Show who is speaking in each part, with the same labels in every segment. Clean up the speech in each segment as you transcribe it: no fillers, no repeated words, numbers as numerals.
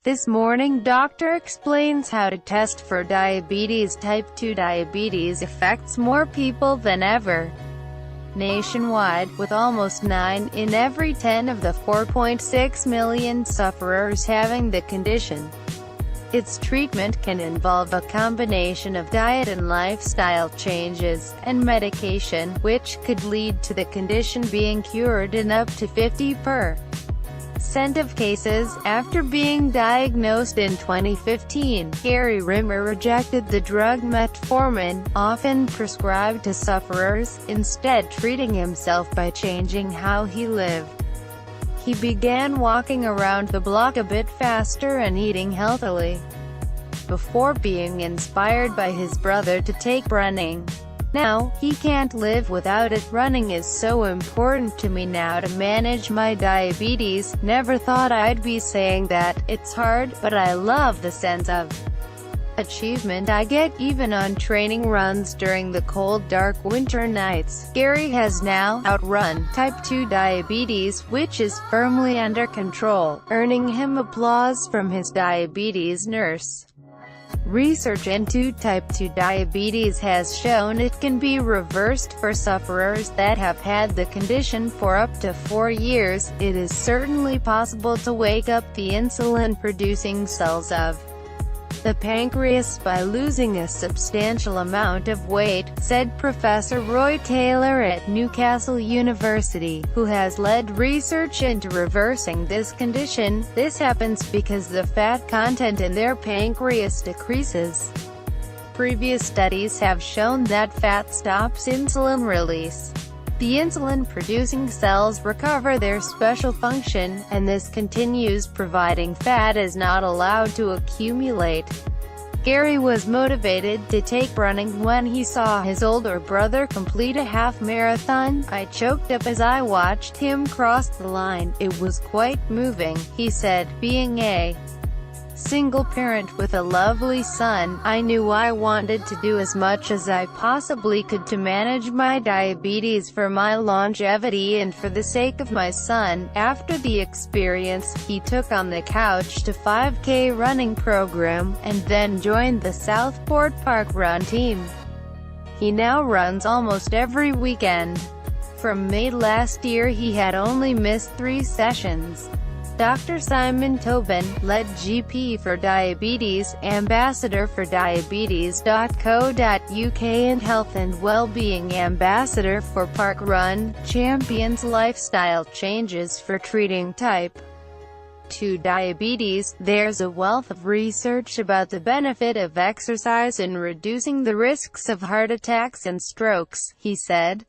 Speaker 1: This Morning Doctor explains how to test for diabetes. Type 2 diabetes affects more people than ever nationwide, with almost 9 in every 10 of the 4.6 million sufferers having the condition. Its treatment can involve a combination of diet and lifestyle changes, and medication, which could lead to the condition being cured in up to 50% of cases. After being diagnosed in 2015, Gary Rimmer rejected the drug metformin, often prescribed to sufferers, instead treating himself by changing how he lived. He began walking around the block a bit faster and eating healthily, before being inspired by his brother to take running. Now, he can't live without it. Running is so important to me now to manage my diabetes. Never thought I'd be saying that. It's hard, but I love the sense of achievement I get, even on training runs during the cold, dark winter nights. Gary has now outrun type 2 diabetes, which is firmly under control, earning him applause from his diabetes nurse. Research into type 2 diabetes has shown it can be reversed for sufferers that have had the condition for up to 4 years. It is certainly possible to wake up the insulin-producing cells of the pancreas by losing a substantial amount of weight, said Professor Roy Taylor at Newcastle University, who has led research into reversing this condition. This happens because the fat content in their pancreas decreases. Previous studies have shown that fat stops insulin release. The insulin-producing cells recover their special function, and this continues providing fat is not allowed to accumulate. Gary was motivated to take running when he saw his older brother complete a half marathon. "I choked up as I watched him cross the line. It was quite moving," he said. Being a single parent with a lovely son, I knew I wanted to do as much as I possibly could to manage my diabetes for my longevity and for the sake of my son. After the experience, he took on the Couch to 5K running program, and then joined the Southport Park Run team. He now runs almost every weekend. From May last year he had only missed 3 sessions. Dr. Simon Tobin, lead GP for Diabetes, Ambassador for Diabetes.co.uk and Health and Wellbeing Ambassador for Park Run, champions lifestyle changes for treating type 2 diabetes. There's a wealth of research about the benefit of exercise in reducing the risks of heart attacks and strokes, he said.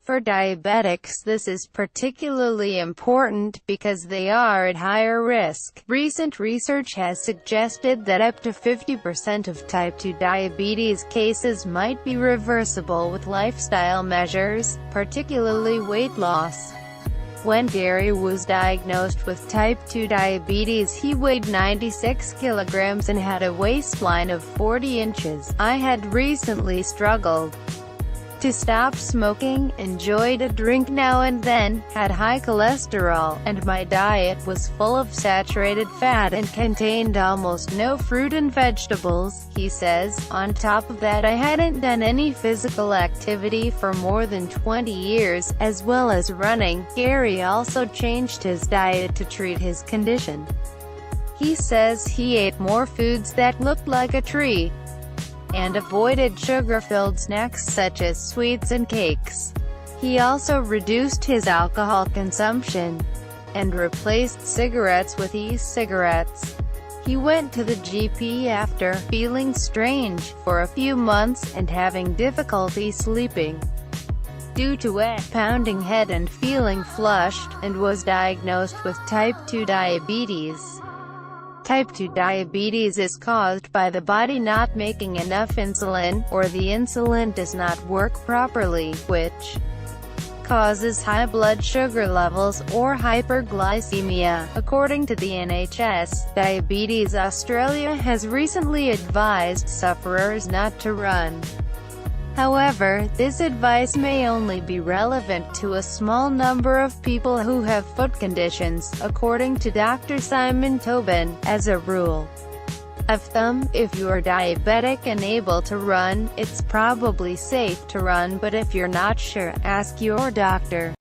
Speaker 1: For diabetics, this is particularly important because they are at higher risk. Recent research has suggested that up to 50% of type 2 diabetes cases might be reversible with lifestyle measures, particularly weight loss. When Gary was diagnosed with type 2 diabetes, he weighed 96 kilograms and had a waistline of 40 inches. "I had recently struggled to stop smoking, enjoyed a drink now and then, had high cholesterol, and my diet was full of saturated fat and contained almost no fruit and vegetables," he says. On top of that, I hadn't done any physical activity for more than 20 years, as well as running. Gary also changed his diet to treat his condition. He says he ate more foods that looked like a tree, and avoided sugar-filled snacks such as sweets and cakes. He also reduced his alcohol consumption, and replaced cigarettes with e-cigarettes. He went to the GP after feeling strange for a few months, and having difficulty sleeping due to a pounding head and feeling flushed, and was diagnosed with type 2 diabetes. Type 2 diabetes is caused by the body not making enough insulin, or the insulin does not work properly, which causes high blood sugar levels, or hyperglycemia. According to the NHS, Diabetes Australia has recently advised sufferers not to run. However, this advice may only be relevant to a small number of people who have foot conditions, according to Dr. Simon Tobin. As a rule of thumb, if you're diabetic and able to run, it's probably safe to run, but if you're not sure, ask your doctor.